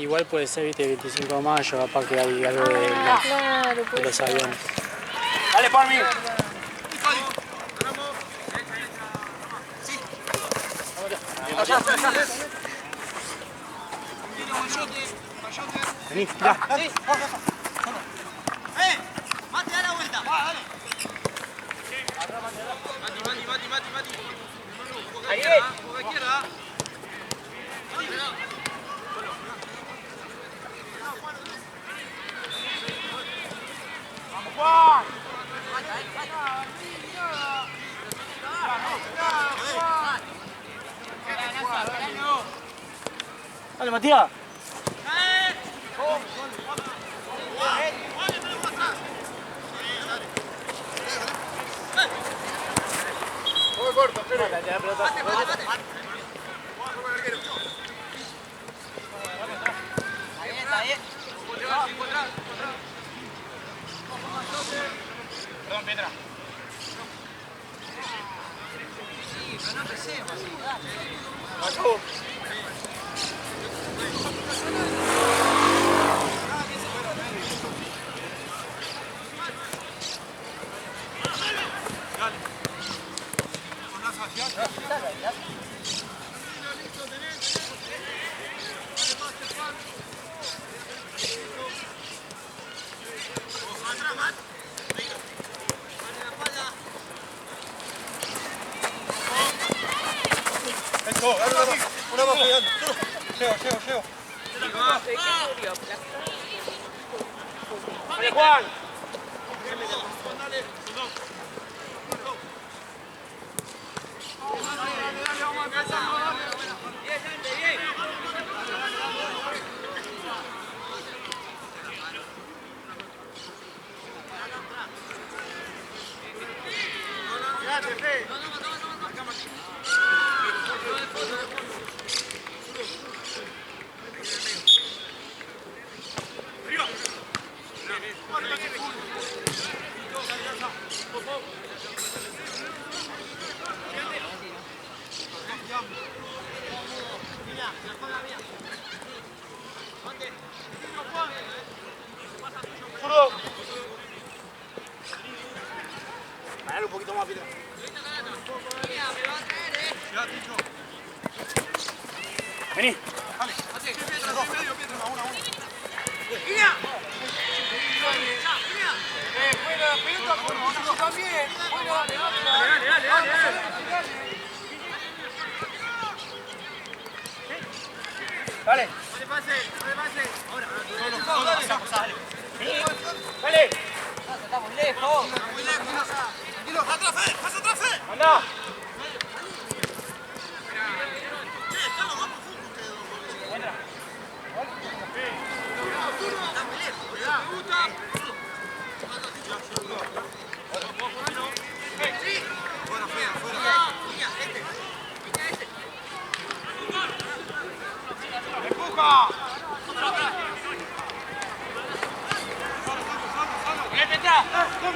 Igual puede ser, viste, 25 de mayo, capaz que hay algo de los aviones. Dale, por mí. Vení, ya. Mati, da la vuelta. Dale. Mati. Ahí. Izquierda. Vamos, Juan. Dale, Matías. Muy corto, pero. Ahí. Perdón, Petra. Sí, pero no empecemos así, dale. Ayú. Eso, una más pegando. Llego. Dale, Juan. Dale un poquito más, Peter. Vení. Dale. Dale. Pase. Ahora. Dale. Dale. Estamos lejos. Tranquilo. Pasa atrás, Fe. Anda. ¡Empuja! ¡Vete atrás! ¡Te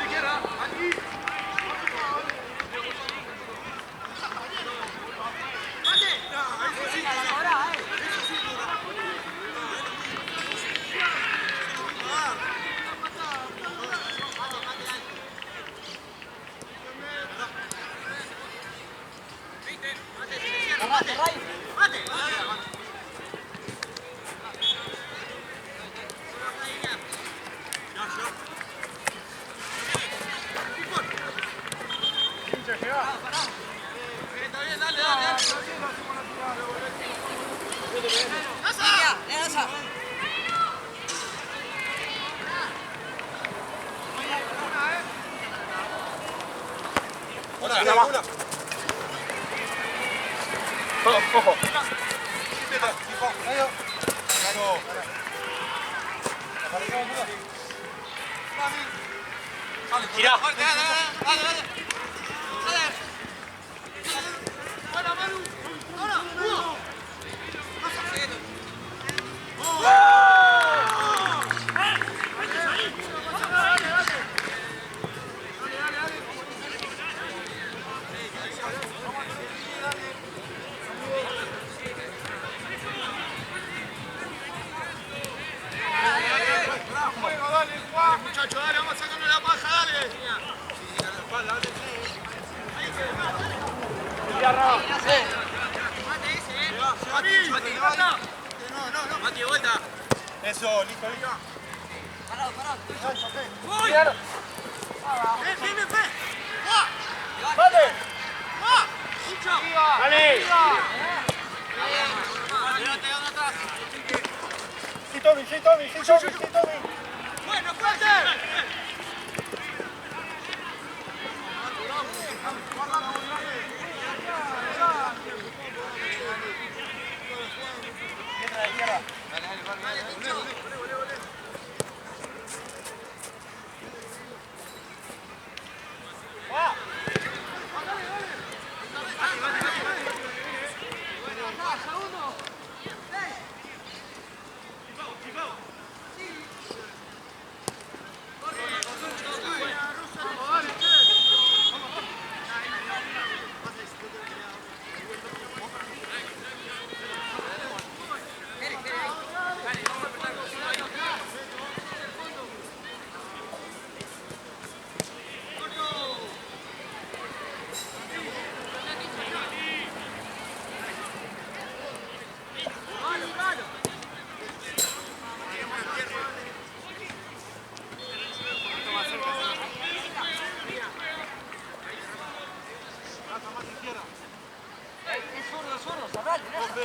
queda! ¡Aquí! Una más. Ojo. Gira. Mati, de vuelta. Eso, listo, listo. Parado. ¡Voy! ¡Ven! ¡Vale! ¡Dale! Sí, Tommy. Bueno, fuerte.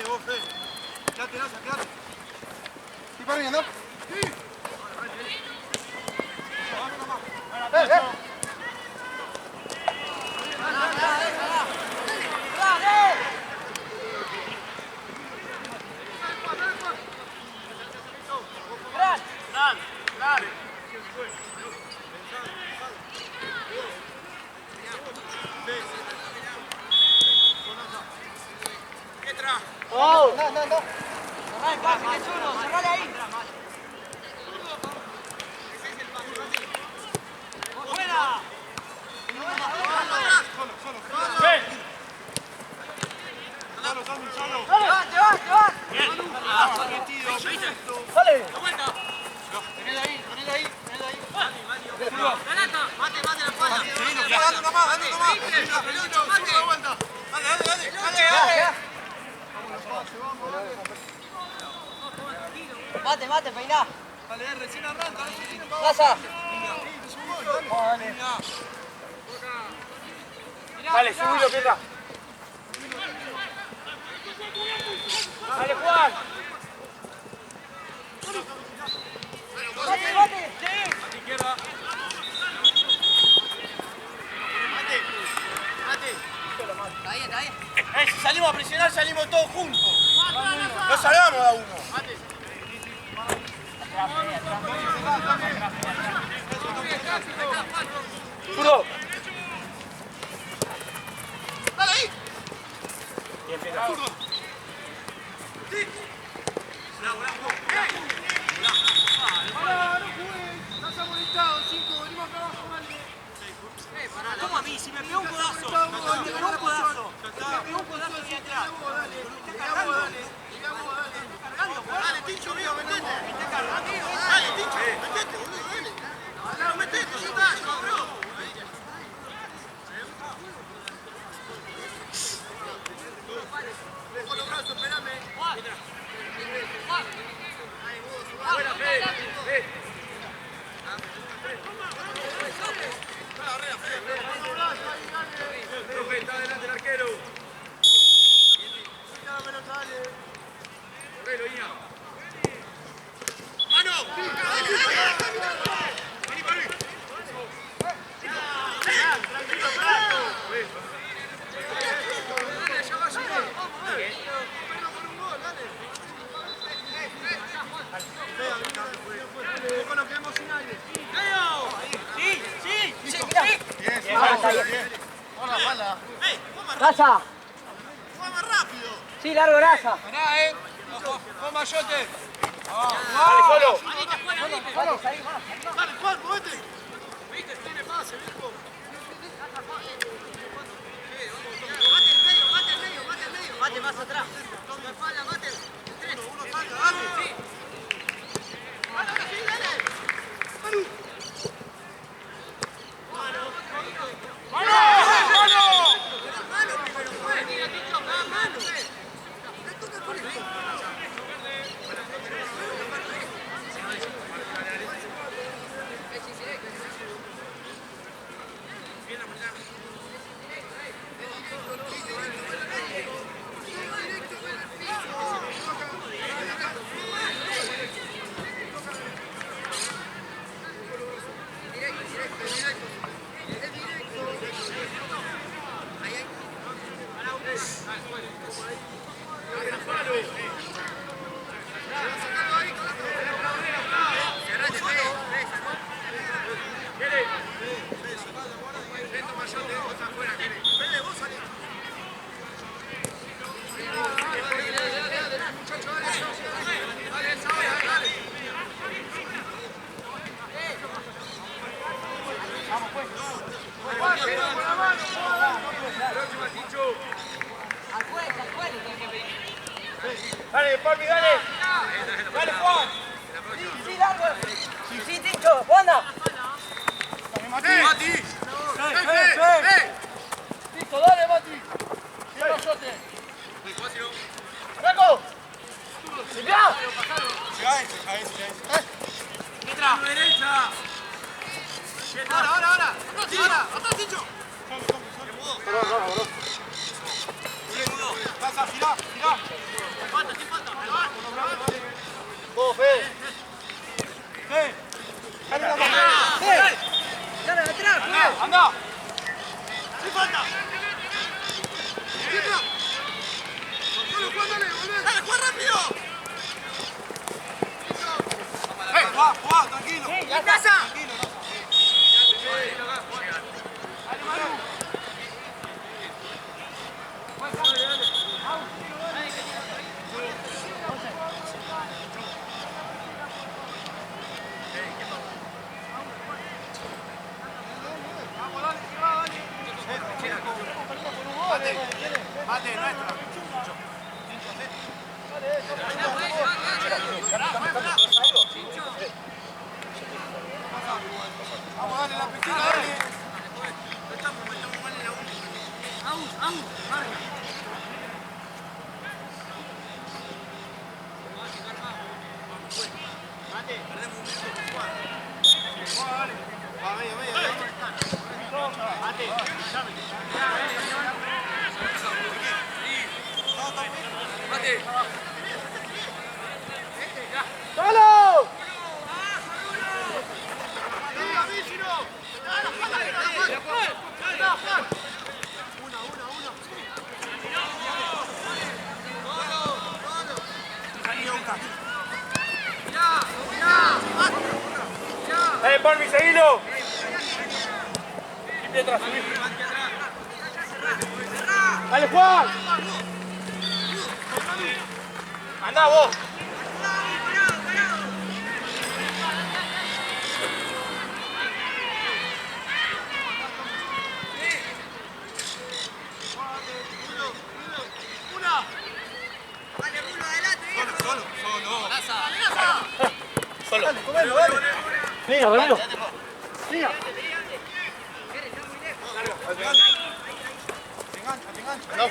Vos fe. Quédate, quédate. ¿Sí para mí, no? Sí. ¡Oh! Cerrá el pase, que es uno, cerrale ahí. ¡Fuera! ¡Ven! ¡Solo! ¡Te vas! ¡Dale! Tenés ahí. Mate la pala. Dale una más. Dale. Mate, peiná. Dale, recién arranca. Pasa. Dale, subilo, Pietra. Dale, Juan. Mate. Izquierda. Está bien. Si salimos a presionar, salimos todos juntos. No salgamos a uno. Zurdo. Dale ahí. Bien, Pietra. ¿Cómo a mí? Si me pegó un codazo. Me pegó un codazo de atrás. Me está cargando. Dale, Tincho, mío, metete. Dale, Tincho, metete, boludo, dale. No, metete, ya está, bro. Con los brazos, esperame. Fuera, Fede. Profe, está adelante el arquero. Correlo, Ina. ¡Mano! Vení, para mí. Tranquilo, brazo. Ya va, Poco nos quedamos sin aire. ¡Leo! Sí, mirá. Bien. Hola. Raza. Juega más rápido. Sí, largo, Raza. Pará, Ojo, con Mayote. Dale, solo. Vale, salí más. Dale, Juan, movete. Viste, tiene pase, viejo. Mate más atrás. Mate. Uno salga, dale. Sí. ¡Mano! Dale, Palmi, dale. Dale, Juan. Sí, largo. Sí, Tincho, Juana. Mati! Tincho, dale, Mati. Quiero yote. ¡Vengo! ¡Limpiá! ¡Derecha! ¡Ahora! ¡Atrás, Tincho! Pasa, girá. Falta, ¿quién falta? Vos, Fede. Dale la mano. Dale, atrás, anda. ¡Sí falta! ¡Dale, Juan, rápido! Juan, tranquilo. ¡La casa! Mate, nuestra. Vamos, dale la piscina, dale. Estamos mal en la última. ¡Solo! Palmi, seguilo. Limpia atrás, subí. Dale, Juan. Andá vos. Solo. Dale, comelo, dale. Venga, Ramiro. Venga. Te engancha. No.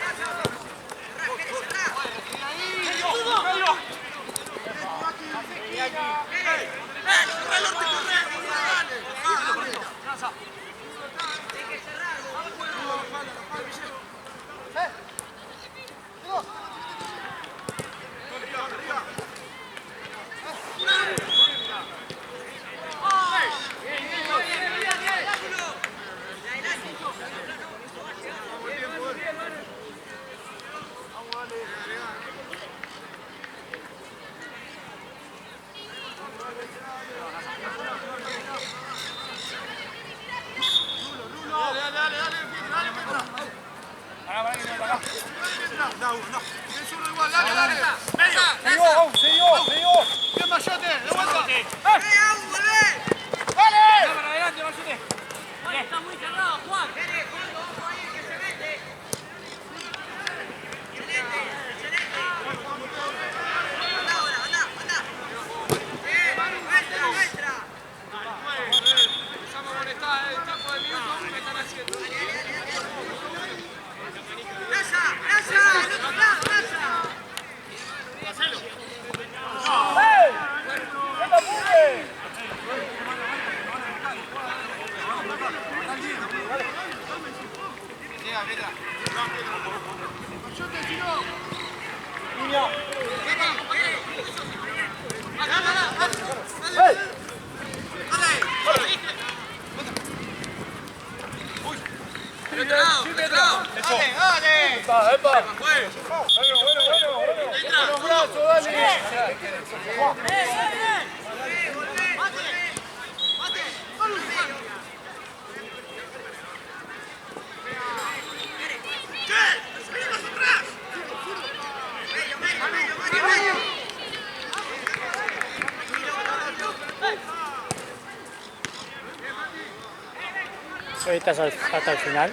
¿Estás hasta el final?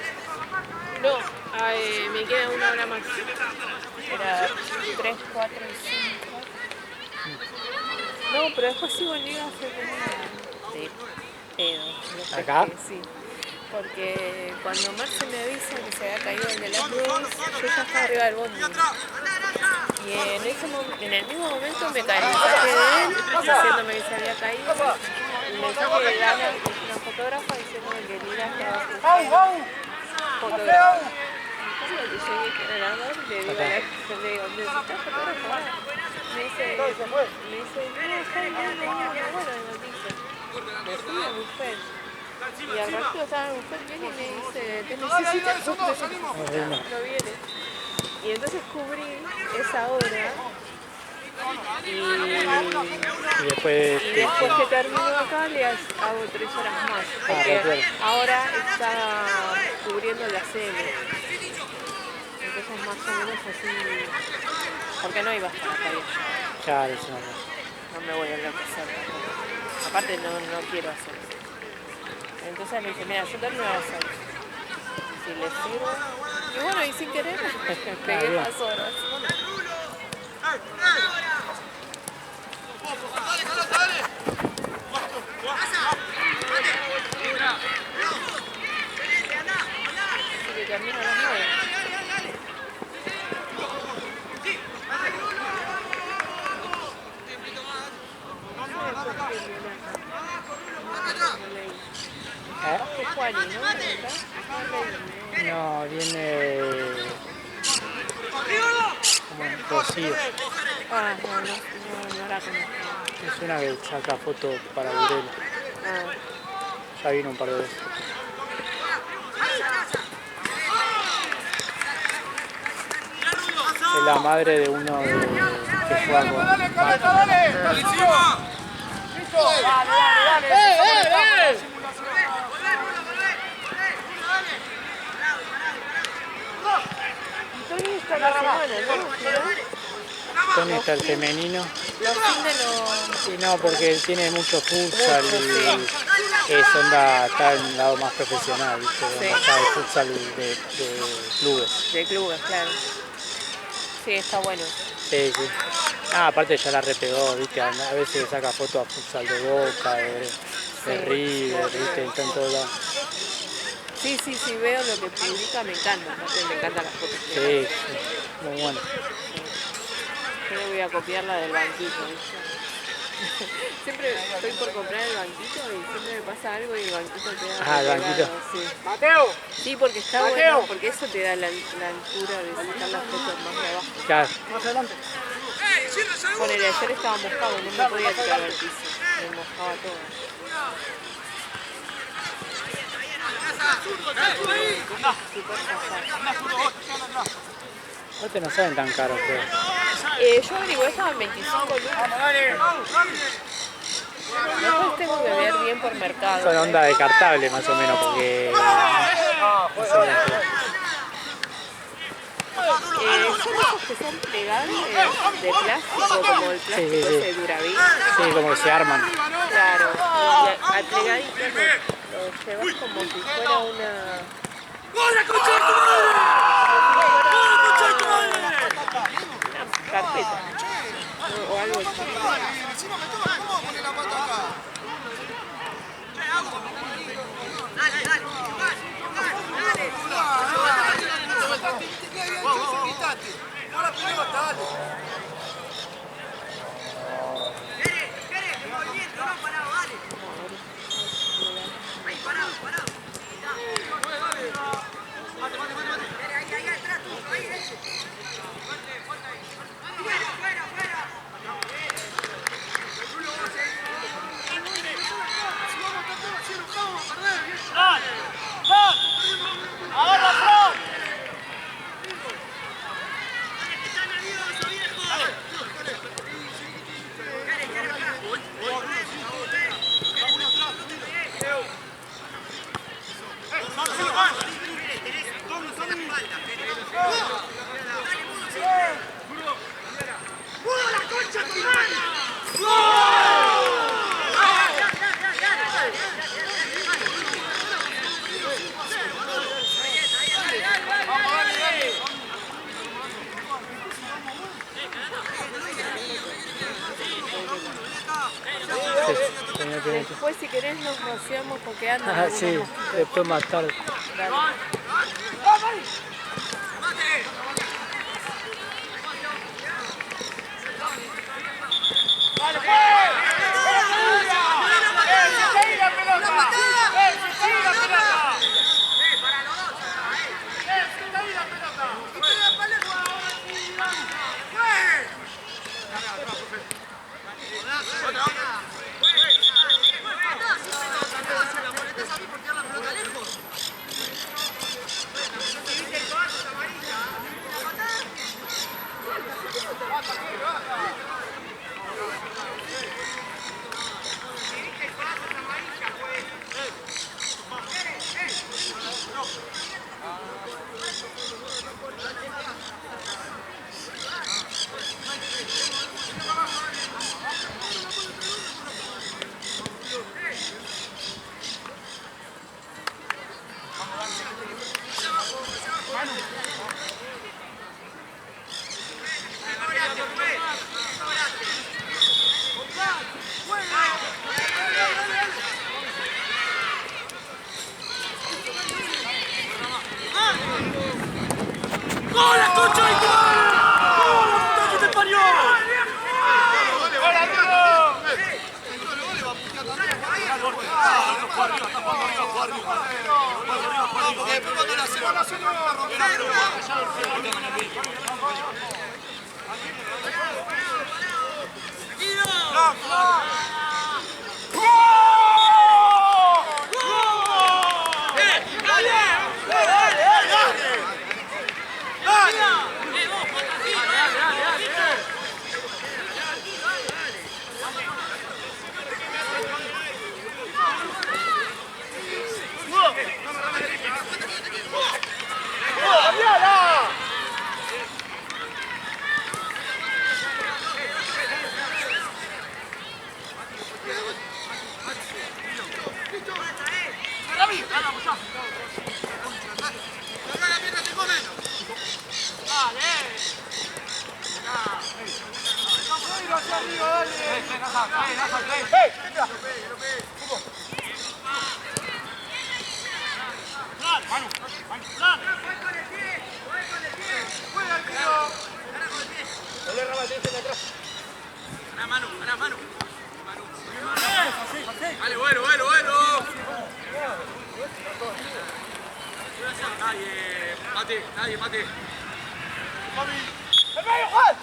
No, me queda una hora más. era 3, 4 y 5. No, pero después sigo en Liga Femenina. De pedo. lo ¿Acá? pesqué, sí. Porque cuando Marce me avisa que se había caído el de las nubes, yo ya estaba arriba del bondi. Y en el mismo momento me cae el mensaje de él diciéndome que se había caído. El mensaje de Dana, una fotógrafa, diciéndome que Lila estaba fotógrafa. Entonces yo llegué que era la hora y le digo, ¿necesitas fotógrafo? Me dice, no, está bien, bueno, de noticias. Me fui a Buffet. Y al ratito estaba en Buffet viene y me dice, te necesitas, no viene. Y entonces cubrí esa hora Y después... y después que termino acá le hago 3 horas más. Porque ahora está cubriendo la CM. Entonces más o menos así, porque no iba a estar acá bien. Claro, eso No me voy a enloquecer. Aparte no quiero hacer eso. Entonces me dice, mira, yo termino a las 6. Si les sirvo. Y bueno, y sin querer, pegué más horas. Así que termino a las 9. Juani, ¿no? No, viene... como Rocío. Ah, no la conozco. Es una que saca fotos para Virel. Ah. Ya vino un par de veces. Es la madre de uno que juega con Tony está la semana, ¿no? Tony está el femenino. Los fines Y no, porque él tiene mucho futsal y es onda, está en el lado más profesional, ¿viste? Sí. Está de futsal de clubes. de clubes, claro. Sí, está bueno. Sí, sí. Ah, aparte ya la repegó, ¿viste? A veces saca fotos a futsal de Boca, de River, ¿viste? Está en todos lados. Sí, veo lo que publica, me encanta. Aparte me encantan las fotos. Sí, sí, muy bueno. Yo le voy a copiar la del banquito, ¿viste? Siempre estoy por comprar el banquito y siempre me pasa algo y el banquito te da... Ah, el banquito. Sí. Mateo. Sí, porque está bueno, porque eso te da la altura de sacar las fotos más de abajo. Claro. Más adelante. Ponele, ayer estaba mojado, no me podía tirar al piso, me mojaba todo. Súper pasado. Ahorita no salen tan caros, creo. Yo averigué, estaban 25 lucas. Después tengo que ver bien por mercado. Son onda descartable más o menos, porque... no sé, Son esos que son plegables de plástico, como el plástico Sí. ese de Duraví. sí, como que se arman. Claro, y al plegadito lo llevas como si fuera una... Una carpeta o algo así. Encima me toca, ¿cómo poner la pata acá? pendiente. Después si querés nos rociamos porque andan. Ah, sí, después más tarde. Dale. ¡Gol, la concha de tu madre! ¡Gol, la puta que te parió! Nadie, mate. ¡El medio, Juan!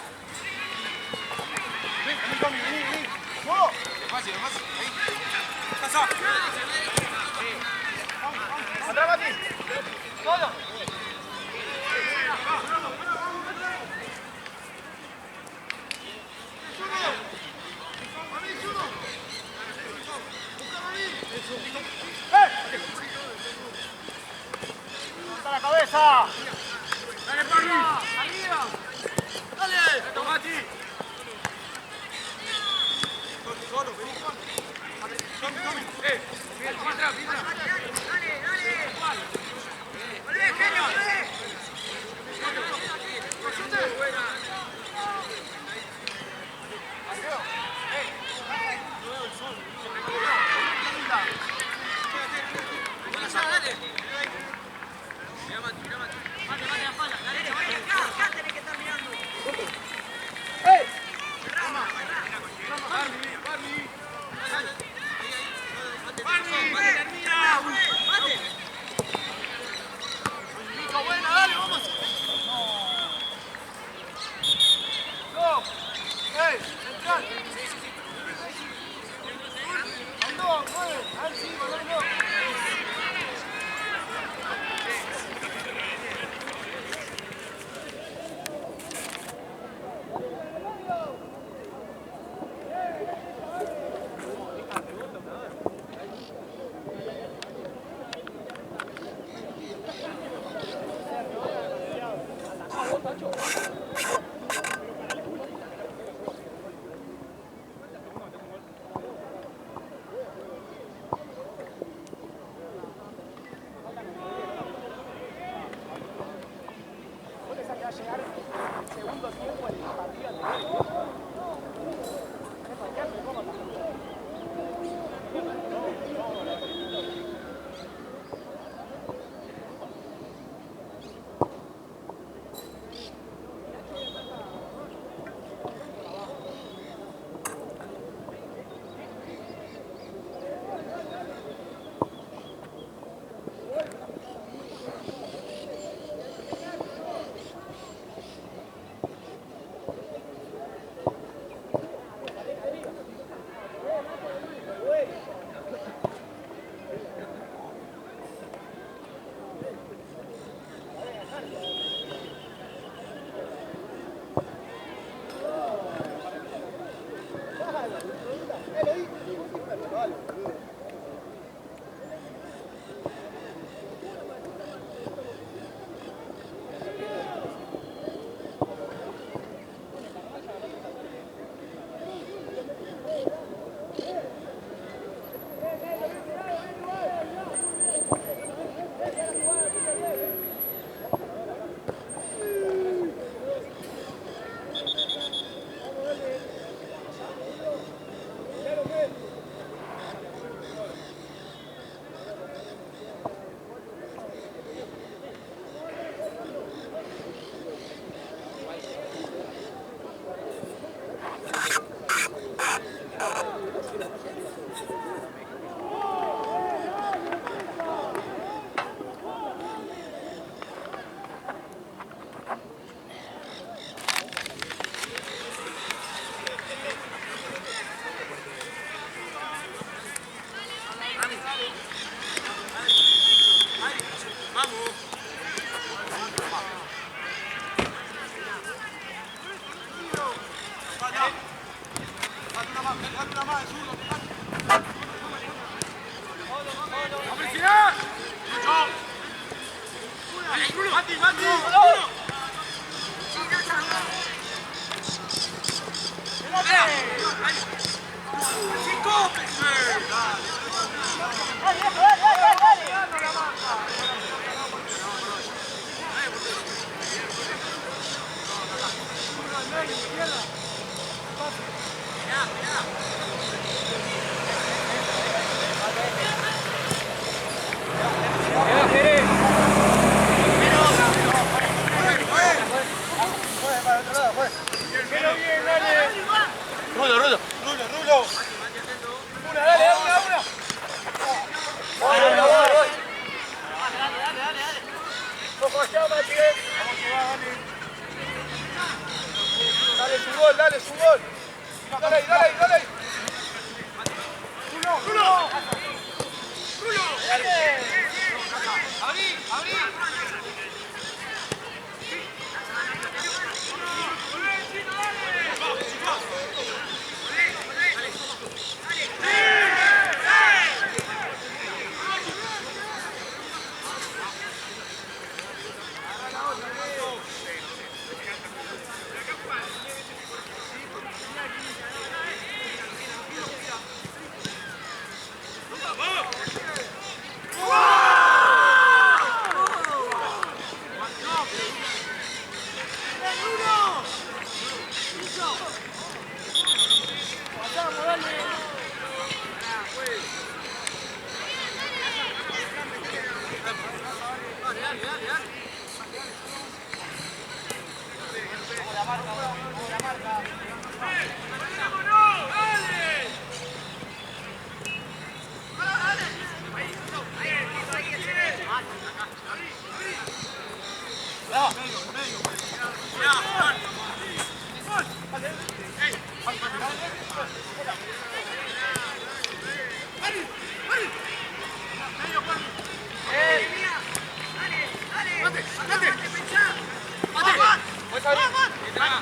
Vení. ¡No! Fácil. Ahí. ¡Pasa! ¡Atrás, Mati! ¡Todo! ¡La cabeza! ¡Dale, Parry! ¡Arriba! ¡Dale! ¡Tomati! Solo, vení. Tommy. Atrás. ¡Dale, genio!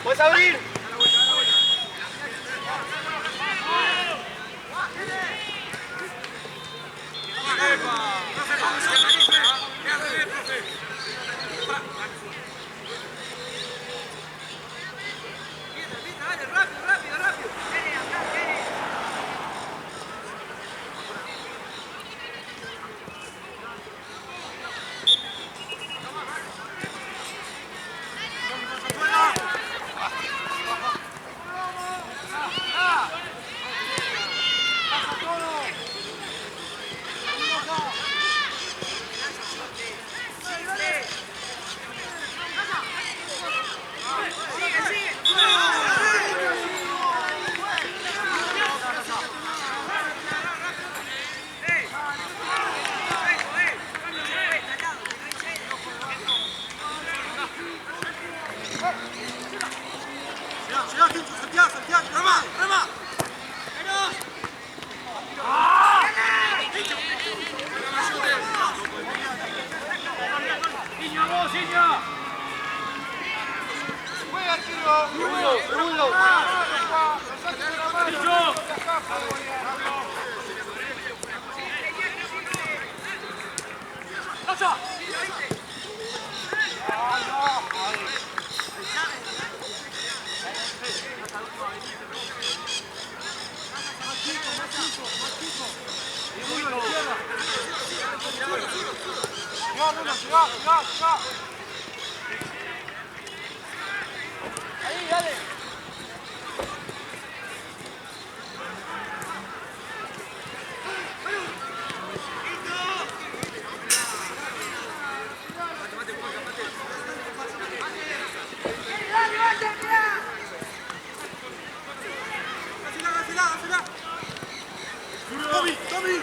¡Puedes abrir! ¡Juega, tiro! Ahí, dale. Tommy, Tommy.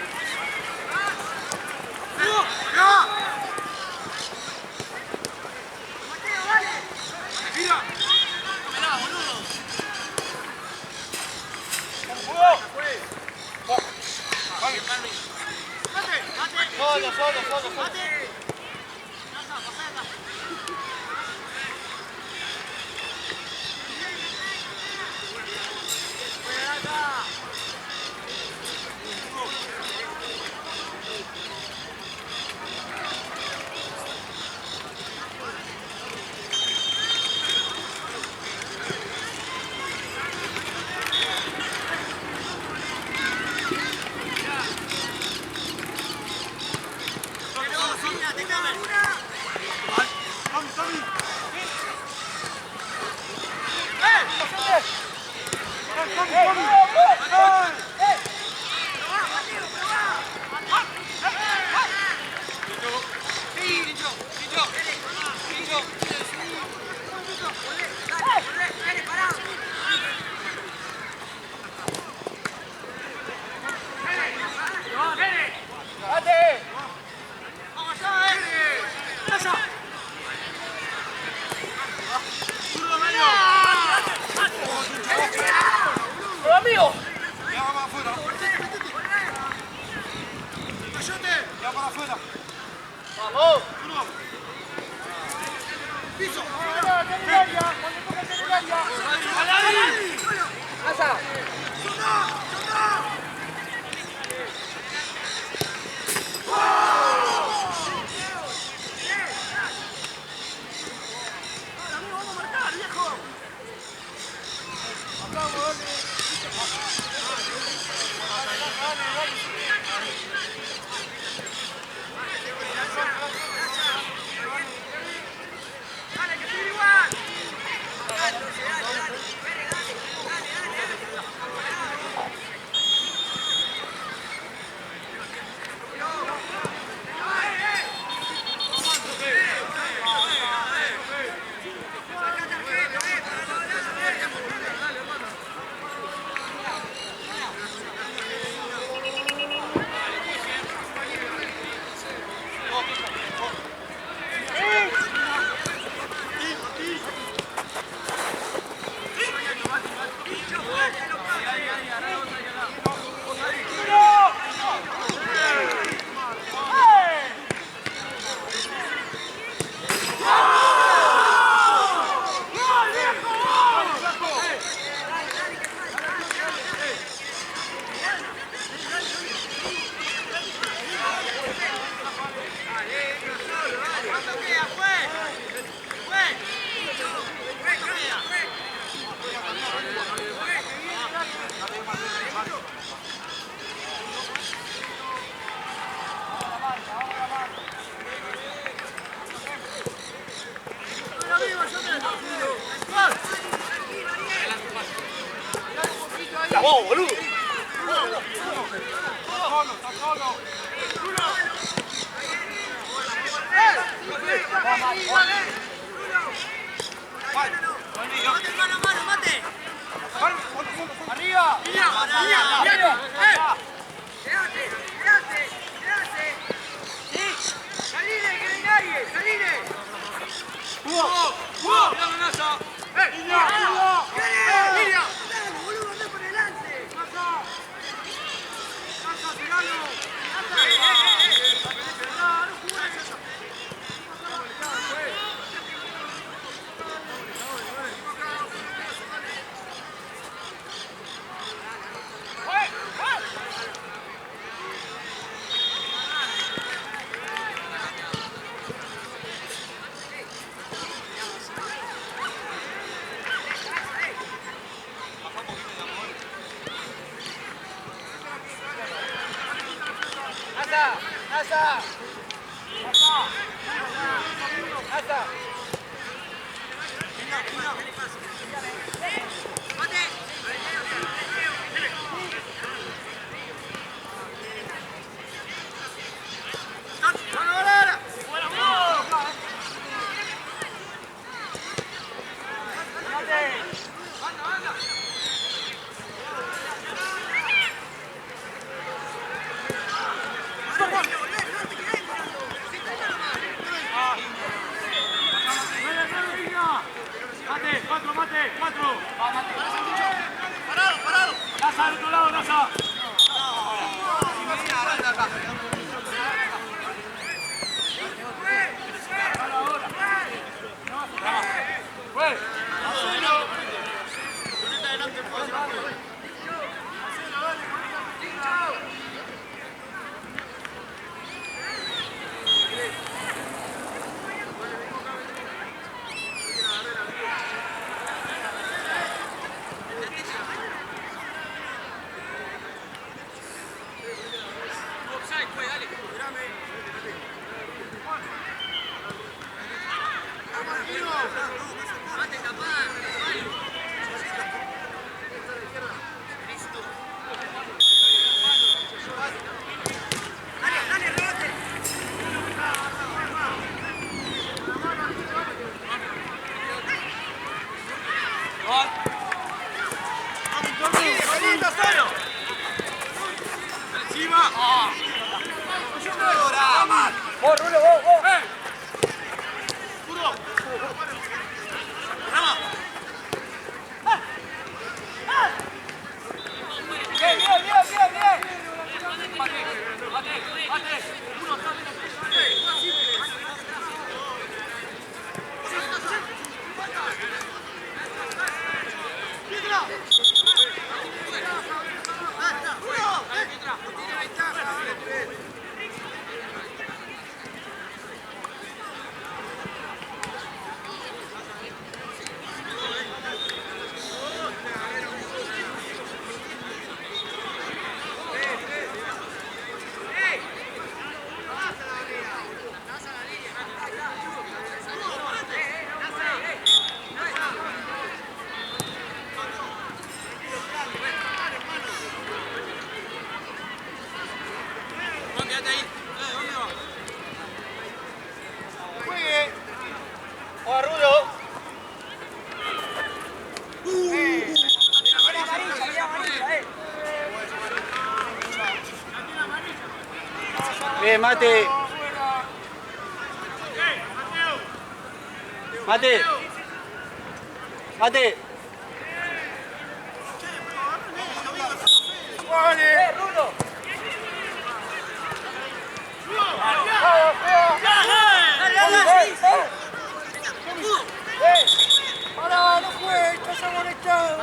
Solo, solo. ¡Vamos, boludo! ¡Arriba! ¡Salile, que no hay nadie! ¡Salile! ¡Jugó! ¡Mira la amenaza! ¡Liria! ¡Dale, boludo, anda por delante! ¡Pasa! ¡Tiralo! Bien, Mate. Mate. Mate. ¡Ahora no juegues! ¡Estás amonestado!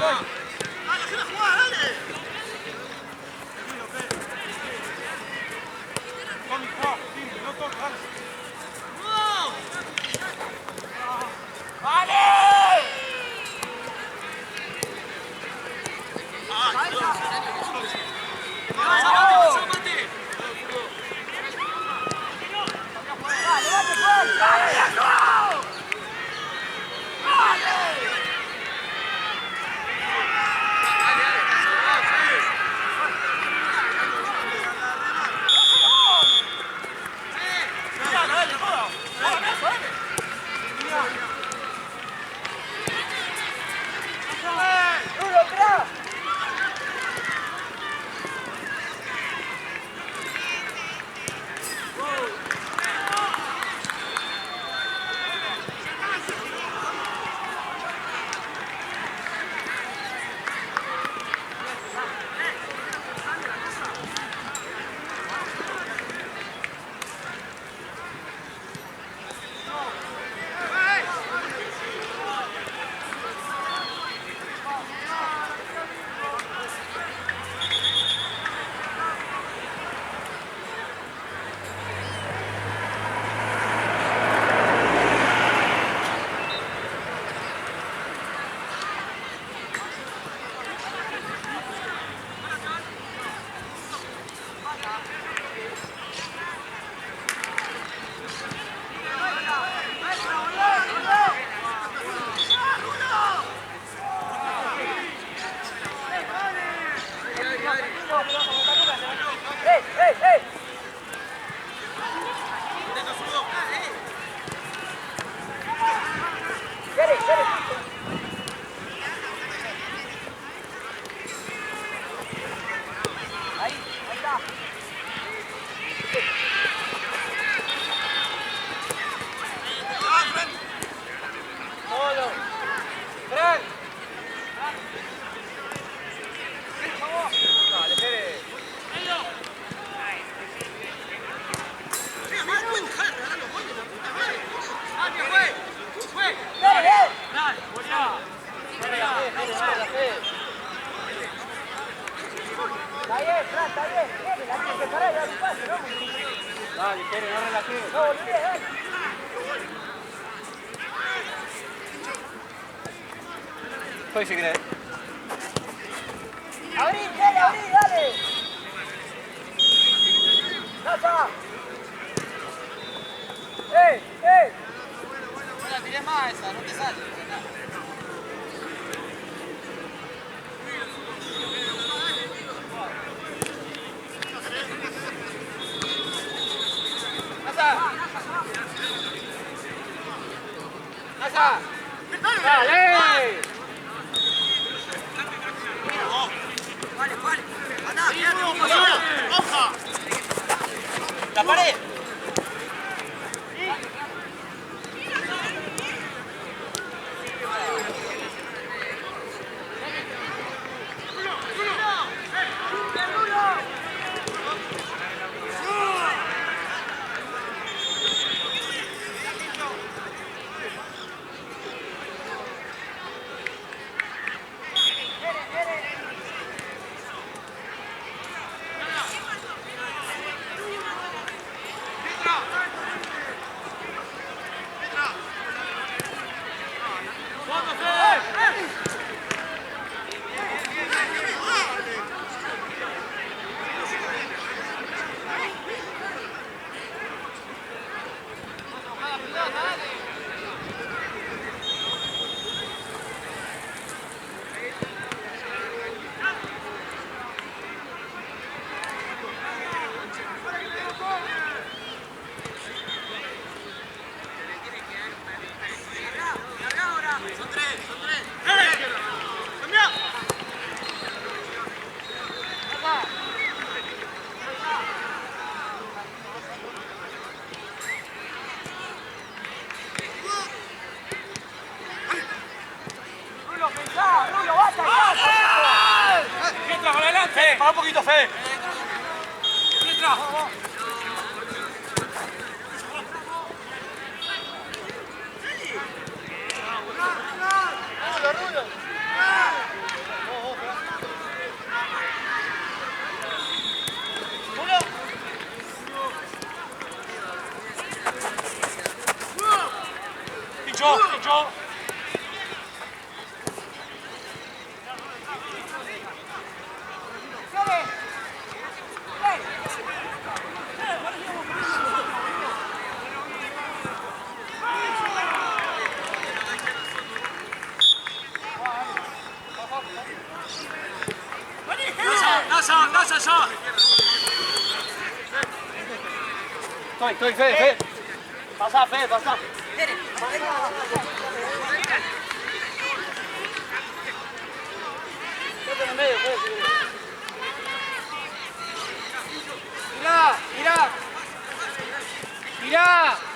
déjala jugar, dale. Tommy, juega, simple, no toques, dale. ¡Vale! Dale, Tere, no relajes. No, olvidé, dale. Estoy si querés. Abrí, dale. ¡Nasa! ¡Ey! No la tirés más esa, no te sale. ¡Nasa! ¡Dale! Vale. Andá, quédate, hoja. ¡La pared! ¡Mientras, para adelante! ¡Para un poquito, Fede! ¡Mientras! ¡Rulo! Hecho, hecho. ¡Casa ya! Estoy, Fede. Pasá, Fede, pasá. Vete en el medio, Fede. Mirá.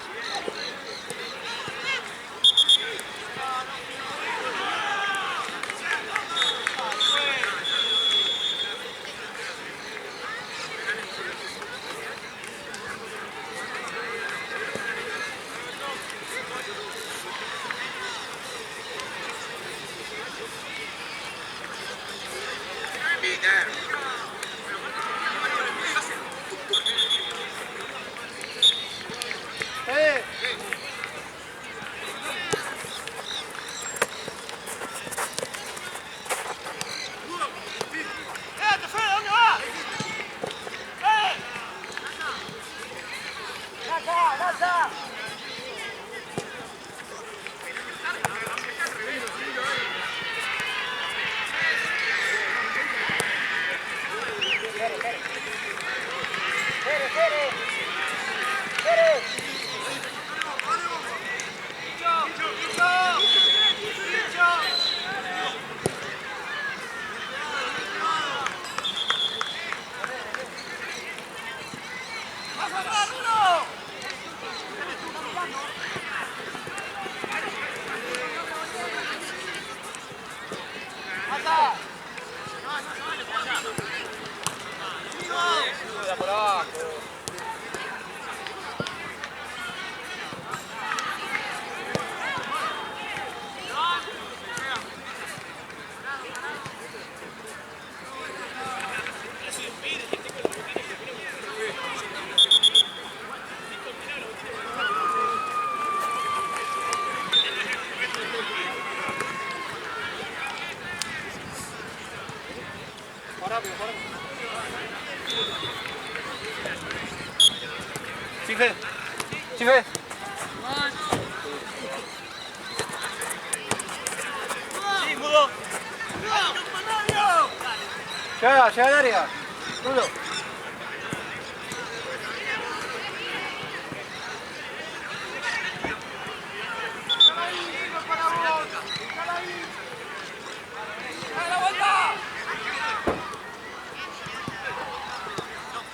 Sí, Fede. Sí, mudo. Llega al área. Rulo.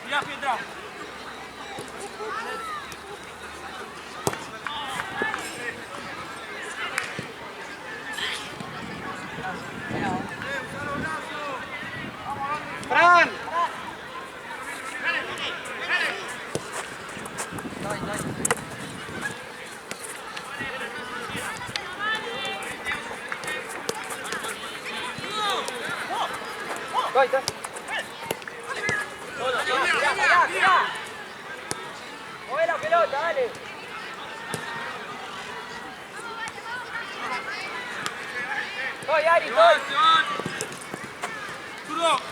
Mirá, Pietra. ¡Fran! Ahí está. Mueve la pelota, dale. Estoy, Ari, estoy. Zurdo.